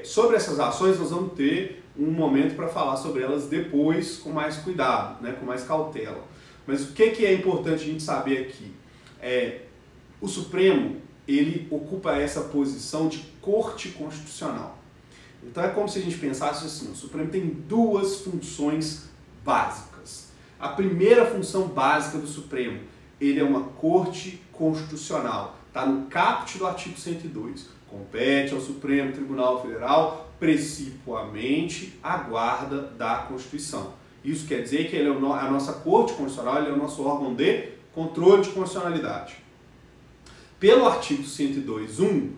Sobre essas ações nós vamos ter um momento para falar sobre elas depois com mais cuidado, né, com mais cautela. Mas o que é importante a gente saber aqui? O Supremo, ele ocupa essa posição de corte constitucional. Então é como se a gente pensasse assim, o Supremo tem duas funções básicas. A primeira função básica do Supremo, ele é uma corte constitucional. Está no caput do artigo 102. Compete ao Supremo Tribunal Federal precipuamente a guarda da Constituição. Isso quer dizer que ele é a nossa Corte Constitucional, ele é o nosso órgão de controle de constitucionalidade. Pelo artigo 102.1,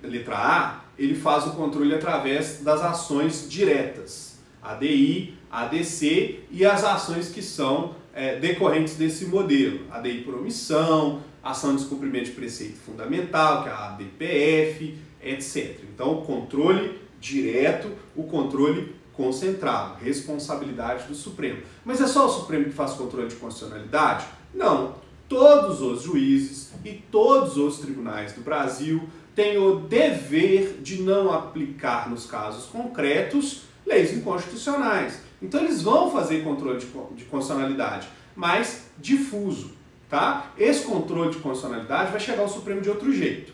letra A, ele faz o controle através das ações diretas, ADI, ADC e as ações que são decorrentes desse modelo, ADI por omissão, ação de descumprimento de preceito fundamental, que é a ADPF, etc. Então, o controle direto, o controle concentrado, responsabilidade do Supremo. Mas é só o Supremo que faz controle de constitucionalidade? Não. Todos os juízes e todos os tribunais do Brasil têm o dever de não aplicar nos casos concretos leis inconstitucionais. Então eles vão fazer controle de constitucionalidade, mas difuso, tá? Esse controle de constitucionalidade vai chegar ao Supremo de outro jeito.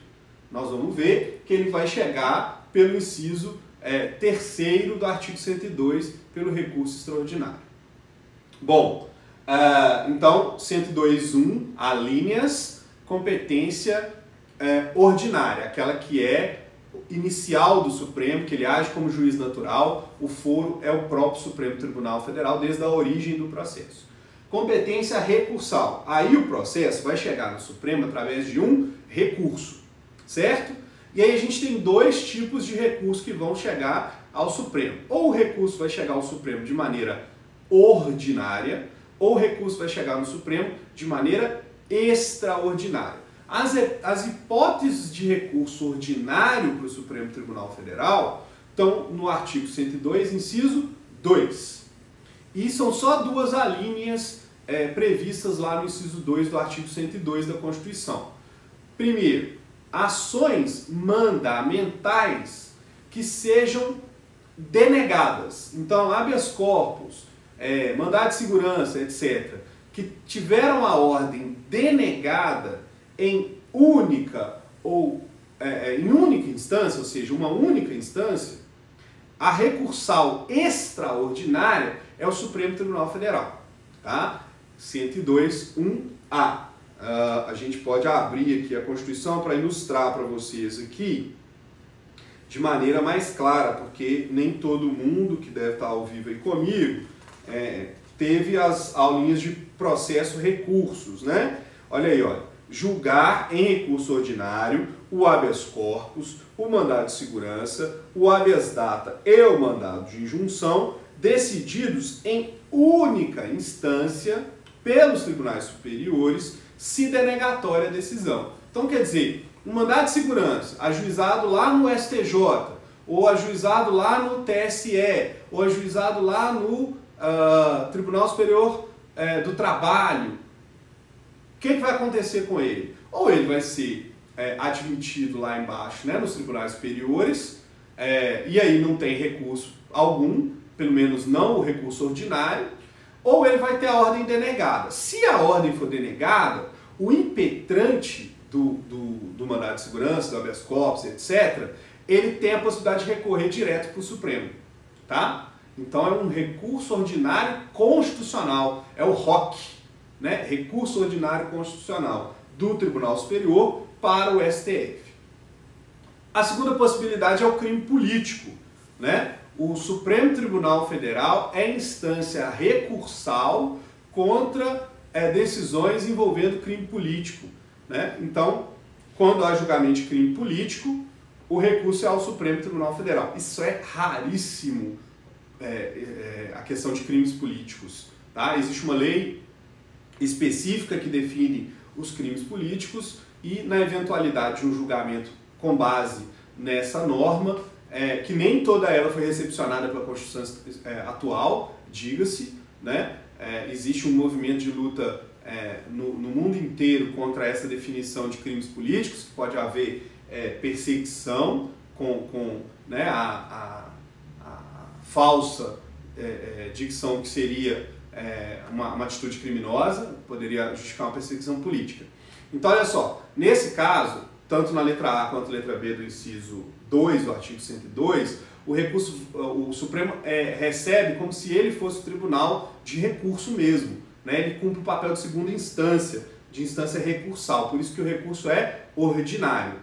Nós vamos ver que ele vai chegar pelo inciso 3º do artigo 102, pelo recurso extraordinário. Bom, então 102.1, alíneas, competência ordinária, aquela que é inicial do Supremo, que ele age como juiz natural, o foro é o próprio Supremo Tribunal Federal desde a origem do processo. Competência recursal, aí o processo vai chegar no Supremo através de um recurso, certo? E aí a gente tem dois tipos de recurso que vão chegar ao Supremo. Ou o recurso vai chegar ao Supremo de maneira ordinária, ou o recurso vai chegar no Supremo de maneira extraordinária. As hipóteses de recurso ordinário para o Supremo Tribunal Federal estão no artigo 102, inciso 2. E são só duas alíneas previstas lá no inciso 2 do artigo 102 da Constituição. Primeiro, ações mandamentais que sejam denegadas. Então, habeas corpus, mandado de segurança, etc., que tiveram a ordem denegada em única instância, ou seja, uma única instância, a recursal extraordinária é o Supremo Tribunal Federal, tá? 102.1a. A gente pode abrir aqui a Constituição para ilustrar para vocês aqui de maneira mais clara, porque nem todo mundo que deve estar ao vivo aí comigo teve as aulinhas de processo recursos, né? Olha aí, olha. Julgar em recurso ordinário o habeas corpus, o mandado de segurança, o habeas data e o mandado de injunção, decididos em única instância pelos tribunais superiores, se denegatória a decisão. Então, quer dizer, um mandado de segurança ajuizado lá no STJ, ou ajuizado lá no TSE, ou ajuizado lá no Tribunal Superior do Trabalho, o que vai acontecer com ele? Ou ele vai ser admitido lá embaixo, né, nos tribunais superiores, e aí não tem recurso algum, pelo menos não o recurso ordinário, ou ele vai ter a ordem denegada. Se a ordem for denegada, o impetrante do mandado de segurança, do habeas corpus, etc., ele tem a possibilidade de recorrer direto para o Supremo, tá? Então é um recurso ordinário constitucional, é o ROC, né? Recurso ordinário constitucional do Tribunal Superior para o STF. A segunda possibilidade é o crime político, né? O Supremo Tribunal Federal é instância recursal contra decisões envolvendo crime político, né? Então, quando há julgamento de crime político, o recurso é ao Supremo Tribunal Federal. Isso é raríssimo. a questão de crimes políticos. Tá? Existe uma lei específica que define os crimes políticos e, na eventualidade de um julgamento com base nessa norma, que nem toda ela foi recepcionada pela Constituição atual, diga-se, né? Existe um movimento de luta no mundo inteiro contra essa definição de crimes políticos, que pode haver perseguição com né, a falsa dicção que seria uma atitude criminosa, poderia justificar uma perseguição política. Então, olha só, nesse caso, tanto na letra A quanto na letra B do inciso 2 do artigo 102, o Supremo recebe como se ele fosse o tribunal de recurso mesmo, né? Ele cumpre o papel de segunda instância, de instância recursal, por isso que o recurso é ordinário.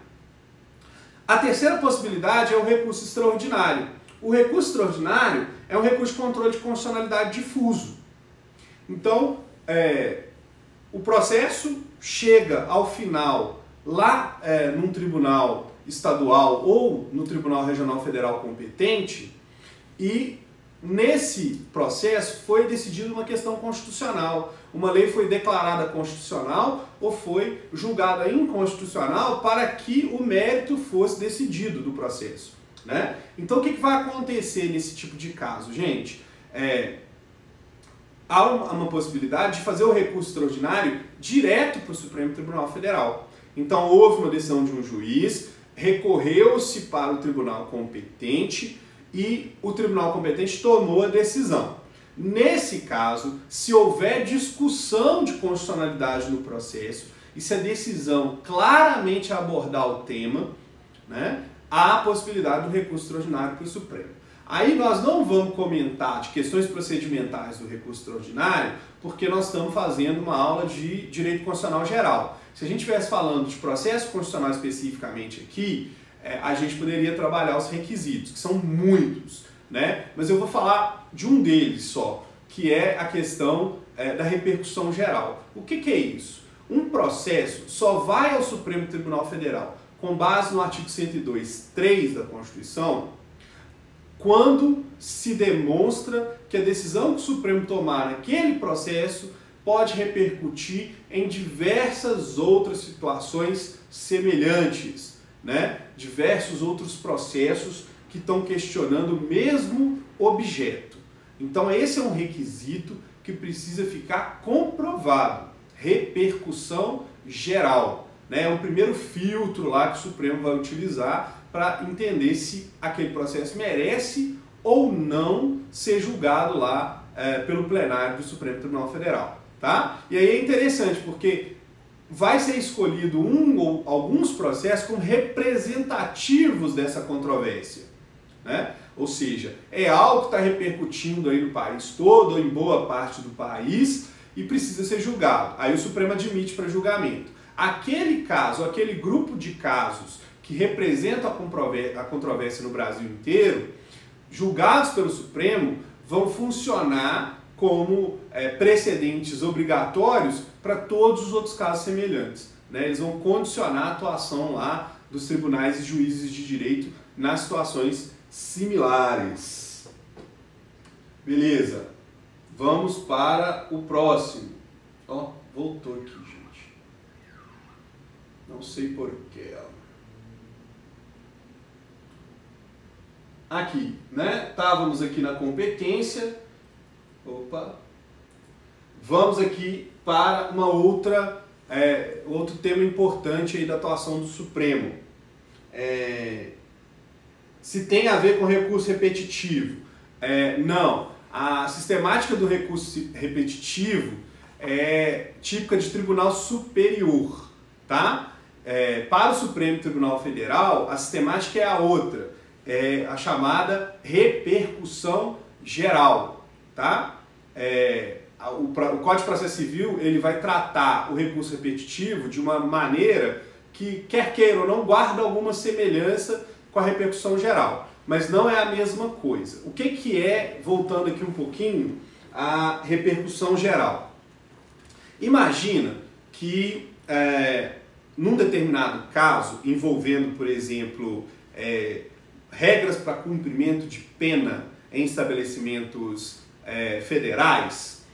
A terceira possibilidade é o recurso extraordinário. O recurso extraordinário é um recurso de controle de constitucionalidade difuso. Então, o processo chega ao final lá num tribunal estadual ou no Tribunal Regional Federal competente e nesse processo foi decidida uma questão constitucional. Uma lei foi declarada constitucional ou foi julgada inconstitucional para que o mérito fosse decidido do processo, né? Então o que vai acontecer nesse tipo de caso, gente? Há uma possibilidade de fazer o recurso extraordinário direto para o Supremo Tribunal Federal. Então houve uma decisão de um juiz, recorreu-se para o tribunal competente e o tribunal competente tomou a decisão. Nesse caso, se houver discussão de constitucionalidade no processo e se a decisão claramente abordar o tema, né, há a possibilidade do recurso extraordinário para o Supremo. Aí nós não vamos comentar de questões procedimentais do recurso extraordinário, porque nós estamos fazendo uma aula de direito constitucional geral. Se a gente estivesse falando de processo constitucional especificamente aqui, a gente poderia trabalhar os requisitos, que são muitos, né? Mas eu vou falar de um deles só, que é a questão da repercussão geral. O que é isso? Um processo só vai ao Supremo Tribunal Federal com base no artigo 102.3 da Constituição quando se demonstra que a decisão que o Supremo tomar naquele processo pode repercutir em diversas outras situações semelhantes, né? Diversos outros processos que estão questionando o mesmo objeto. Então esse é um requisito que precisa ficar comprovado. Repercussão geral, né? É o primeiro filtro lá que o Supremo vai utilizar para entender se aquele processo merece ou não ser julgado lá pelo plenário do Supremo Tribunal Federal. Tá? E aí é interessante porque vai ser escolhido um ou alguns processos como representativos dessa controvérsia, né? Ou seja, é algo que está repercutindo aí no país todo, ou em boa parte do país, e precisa ser julgado. Aí o Supremo admite para julgamento. Aquele caso, aquele grupo de casos que representam a controvérsia no Brasil inteiro, julgados pelo Supremo, vão funcionar como precedentes obrigatórios para todos os outros casos semelhantes, né? Eles vão condicionar a atuação lá dos tribunais e juízes de direito nas situações similares. Beleza, vamos para o próximo. Ó, voltou aqui, gente. Não sei porquê. Aqui, né? Estávamos aqui na competência. Opa! Vamos aqui para uma outro tema importante aí da atuação do Supremo. Se tem a ver com recurso repetitivo. Não. A sistemática do recurso repetitivo é típica de tribunal superior, tá? Para o Supremo Tribunal Federal, a sistemática é a outra. É a chamada repercussão geral, tá? O Código de Processo Civil ele vai tratar o recurso repetitivo de uma maneira que, quer queira ou não, guarda alguma semelhança com a repercussão geral, mas não é a mesma coisa. O que é, voltando aqui um pouquinho, a repercussão geral? Imagina que num determinado caso, envolvendo, por exemplo, regras para cumprimento de pena em estabelecimentos federais,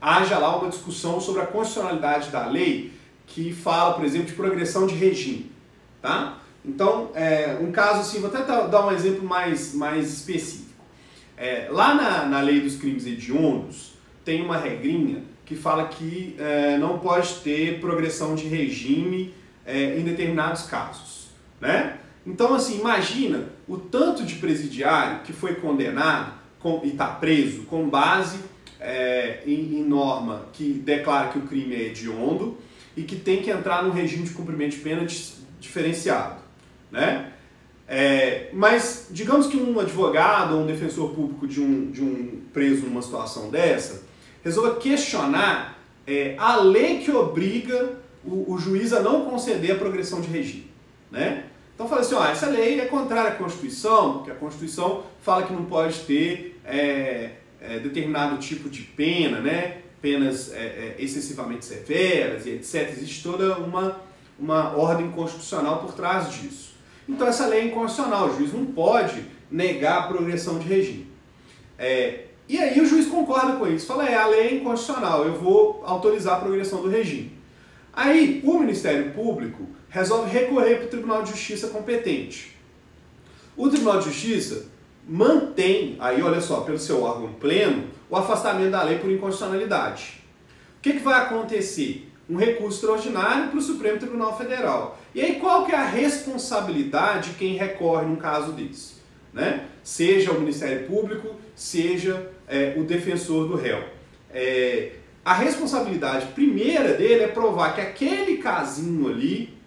haja lá uma discussão sobre a constitucionalidade da lei que fala, por exemplo, de progressão de regime, tá? Então, um caso assim, vou até dar um exemplo mais específico. Lá na lei dos crimes hediondos, tem uma regrinha que fala que não pode ter progressão de regime em determinados casos, né? Então, assim, imagina o tanto de presidiário que foi condenado e está preso com base em norma que declara que o crime é hediondo e que tem que entrar num regime de cumprimento de pena diferenciado, né? Mas digamos que um advogado ou um defensor público de um preso numa situação dessa resolva questionar a lei que obriga o juiz a não conceder a progressão de regime, né? Então fala assim, essa lei é contrária à Constituição, porque a Constituição fala que não pode ter determinado tipo de pena, né? Penas excessivamente severas e etc. Existe toda uma ordem constitucional por trás disso. Então essa lei é inconstitucional, o juiz não pode negar a progressão de regime. E aí o juiz concorda com isso, fala, a lei é inconstitucional, eu vou autorizar a progressão do regime. Aí o Ministério Público resolve recorrer para o Tribunal de Justiça competente. O Tribunal de Justiça mantém, aí olha só, pelo seu órgão pleno, o afastamento da lei por inconstitucionalidade. O que vai acontecer? Um recurso extraordinário para o Supremo Tribunal Federal. E aí qual que é a responsabilidade de quem recorre num caso desse, né? Seja o Ministério Público, seja o defensor do réu. A responsabilidade primeira dele é provar que aquele casinho ali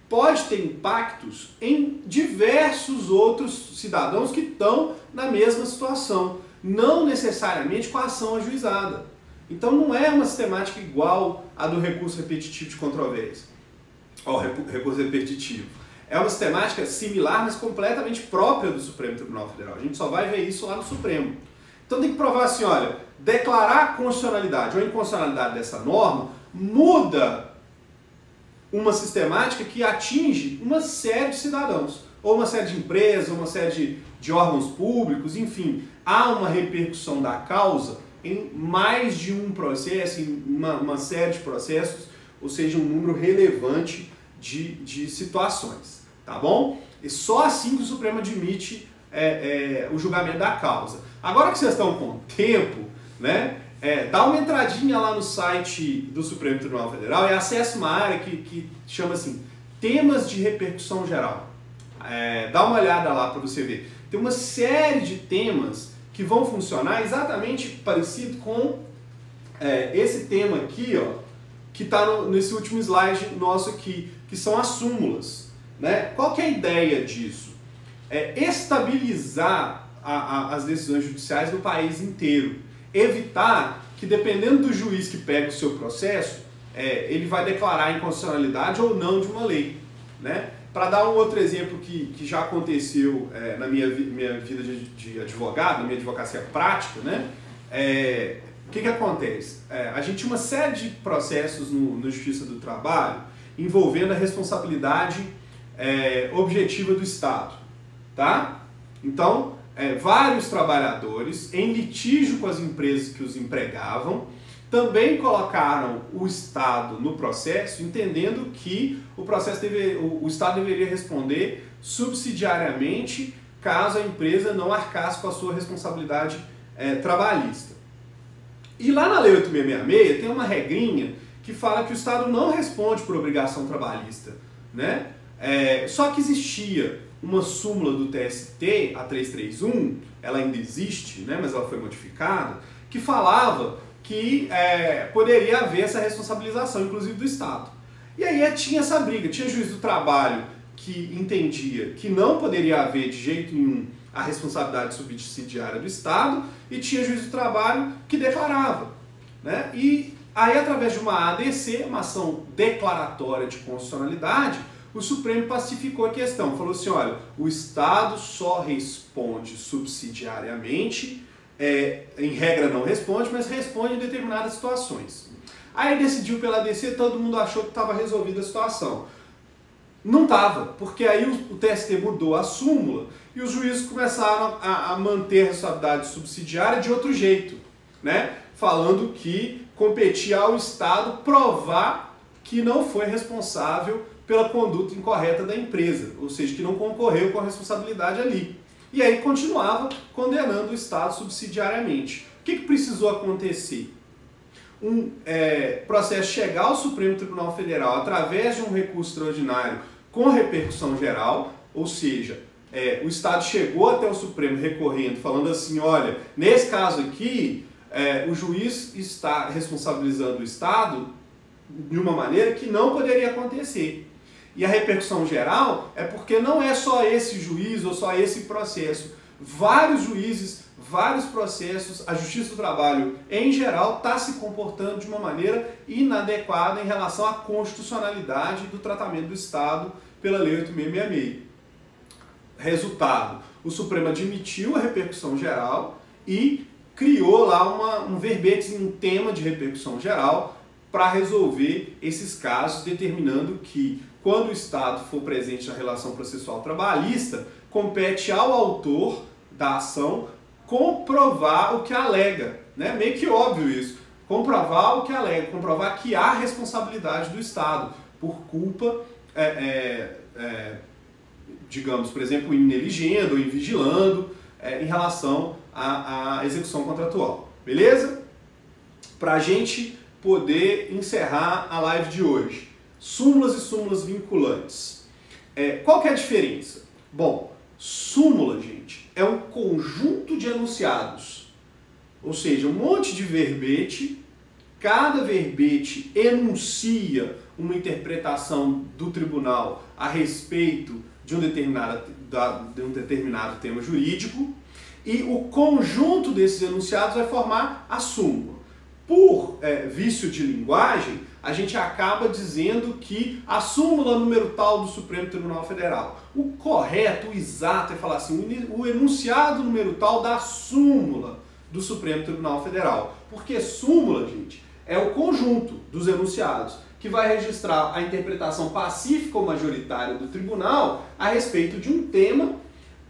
pode ter impactos em diversos outros cidadãos que estão na mesma situação, não necessariamente com a ação ajuizada. Então não é uma sistemática igual à do recurso repetitivo de controvérsia, ou recurso repetitivo. É uma sistemática similar, mas completamente própria do Supremo Tribunal Federal. A gente só vai ver isso lá no Supremo. Então tem que provar assim, olha, declarar a constitucionalidade ou a inconstitucionalidade dessa norma muda uma sistemática que atinge uma série de cidadãos, ou uma série de empresas, ou uma série de órgãos públicos, enfim, há uma repercussão da causa em mais de um processo, em uma série de processos, ou seja, um número relevante de situações, tá bom? E só assim que o Supremo admite o julgamento da causa. Agora que vocês estão com tempo, né? Dá uma entradinha lá no site do Supremo Tribunal Federal e acesse uma área que chama assim, temas de repercussão geral. Dá uma olhada lá para você ver. Tem uma série de temas que vão funcionar exatamente parecido com esse tema aqui, ó, que está nesse último slide nosso aqui, que são as súmulas, né? Qual que é a ideia disso? Estabilizar as decisões judiciais no país inteiro. Evitar que, dependendo do juiz que pega o seu processo, ele vai declarar a inconstitucionalidade ou não de uma lei, né? Para dar um outro exemplo que já aconteceu na minha vida de advogado, na minha advocacia prática, né? O que acontece? A gente tinha uma série de processos no Justiça do Trabalho envolvendo a responsabilidade objetiva do Estado, tá? Então, vários trabalhadores, em litígio com as empresas que os empregavam, também colocaram o Estado no processo, entendendo que o Estado deveria responder subsidiariamente caso a empresa não arcasse com a sua responsabilidade trabalhista. E lá na Lei 8666 tem uma regrinha que fala que o Estado não responde por obrigação trabalhista, né? Só que existia uma súmula do TST, a 331, ela ainda existe, né, mas ela foi modificada, que falava que poderia haver essa responsabilização, inclusive do Estado. E aí tinha essa briga, tinha juiz do trabalho que entendia que não poderia haver de jeito nenhum a responsabilidade subsidiária do Estado e tinha juiz do trabalho que declarava, né? E aí, através de uma ADC, uma ação declaratória de constitucionalidade, o Supremo pacificou a questão, falou assim, olha, o Estado só responde subsidiariamente, em regra não responde, mas responde em determinadas situações. Aí decidiu pela ADC, todo mundo achou que estava resolvida a situação. Não estava, porque aí o TST mudou a súmula e os juízes começaram a manter a responsabilidade subsidiária de outro jeito, né? Falando que competia ao Estado provar que não foi responsável pela conduta incorreta da empresa, ou seja, que não concorreu com a responsabilidade ali. E aí continuava condenando o Estado subsidiariamente. O que precisou acontecer? Um processo chegar ao Supremo Tribunal Federal através de um recurso extraordinário com repercussão geral, ou seja, o Estado chegou até o Supremo recorrendo, falando assim, olha, nesse caso aqui, o juiz está responsabilizando o Estado de uma maneira que não poderia acontecer. E a repercussão geral é porque não é só esse juiz ou só esse processo. Vários juízes, vários processos, a Justiça do Trabalho em geral está se comportando de uma maneira inadequada em relação à constitucionalidade do tratamento do Estado pela Lei 8666. Resultado, o Supremo admitiu a repercussão geral e criou lá um verbete em tema de repercussão geral para resolver esses casos, determinando que quando o Estado for presente na relação processual trabalhista, compete ao autor da ação comprovar o que alega, né? Meio que óbvio isso, comprovar o que alega, comprovar que há responsabilidade do Estado por culpa, digamos, por exemplo, em neligendo ou em vigilando em relação à execução contratual, beleza? Para a gente poder encerrar a live de hoje, súmulas e súmulas vinculantes. Qual que é a diferença? Bom, súmula, gente, é um conjunto de enunciados, ou seja, um monte de verbete, cada verbete enuncia uma interpretação do tribunal a respeito de um determinado tema jurídico, e o conjunto desses enunciados vai formar a súmula. Por vício de linguagem, a gente acaba dizendo que a súmula número tal do Supremo Tribunal Federal. O correto, o exato é falar assim, o enunciado número tal da súmula do Supremo Tribunal Federal. Porque súmula, gente, é o conjunto dos enunciados que vai registrar a interpretação pacífica ou majoritária do tribunal a respeito de um tema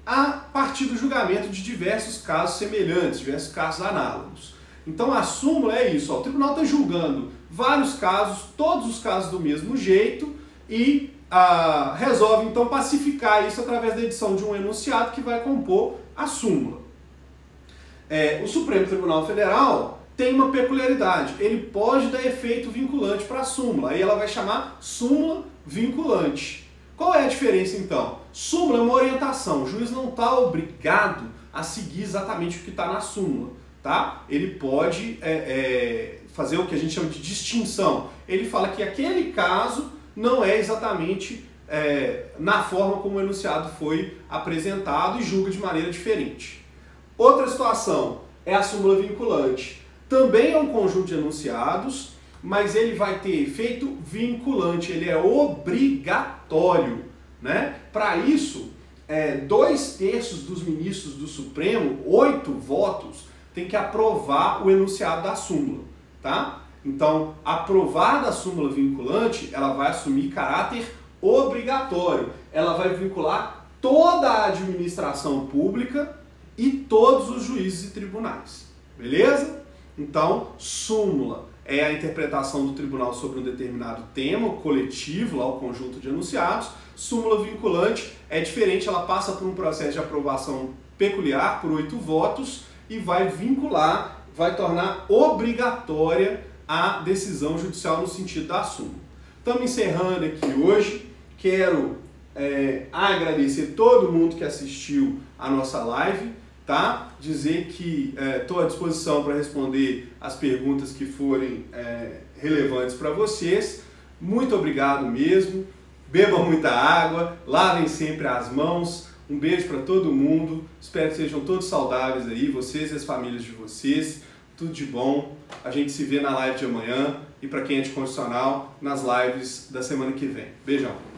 a partir do julgamento de diversos casos semelhantes, diversos casos análogos. Então a súmula é isso, o tribunal está julgando vários casos, todos os casos do mesmo jeito e resolve então pacificar isso através da edição de um enunciado que vai compor a súmula. O Supremo Tribunal Federal tem uma peculiaridade, ele pode dar efeito vinculante para a súmula, aí ela vai chamar súmula vinculante. Qual é a diferença então? Súmula é uma orientação, o juiz não está obrigado a seguir exatamente o que está na súmula. Tá? Ele pode fazer o que a gente chama de distinção. Ele fala que aquele caso não é exatamente na forma como o enunciado foi apresentado e julga de maneira diferente. Outra situação é a súmula vinculante. Também é um conjunto de enunciados, mas ele vai ter efeito vinculante, ele é obrigatório, né? Para isso, 2/3 dos ministros do Supremo, 8 votos, tem que aprovar o enunciado da súmula, tá? Então, aprovar da súmula vinculante, ela vai assumir caráter obrigatório. Ela vai vincular toda a administração pública e todos os juízes e tribunais, beleza? Então, súmula é a interpretação do tribunal sobre um determinado tema coletivo, lá o conjunto de enunciados. Súmula vinculante é diferente, ela passa por um processo de aprovação peculiar por 8 votos, e vai vincular, vai tornar obrigatória a decisão judicial no sentido da súmula. Estamos encerrando aqui hoje, quero agradecer todo mundo que assistiu a nossa live, tá? Dizer que estou à disposição para responder as perguntas que forem relevantes para vocês. Muito obrigado mesmo, bebam muita água, lavem sempre as mãos. Um beijo para todo mundo, espero que sejam todos saudáveis aí, vocês e as famílias de vocês, tudo de bom. A gente se vê na live de amanhã e para quem é de constitucional, nas lives da semana que vem. Beijão!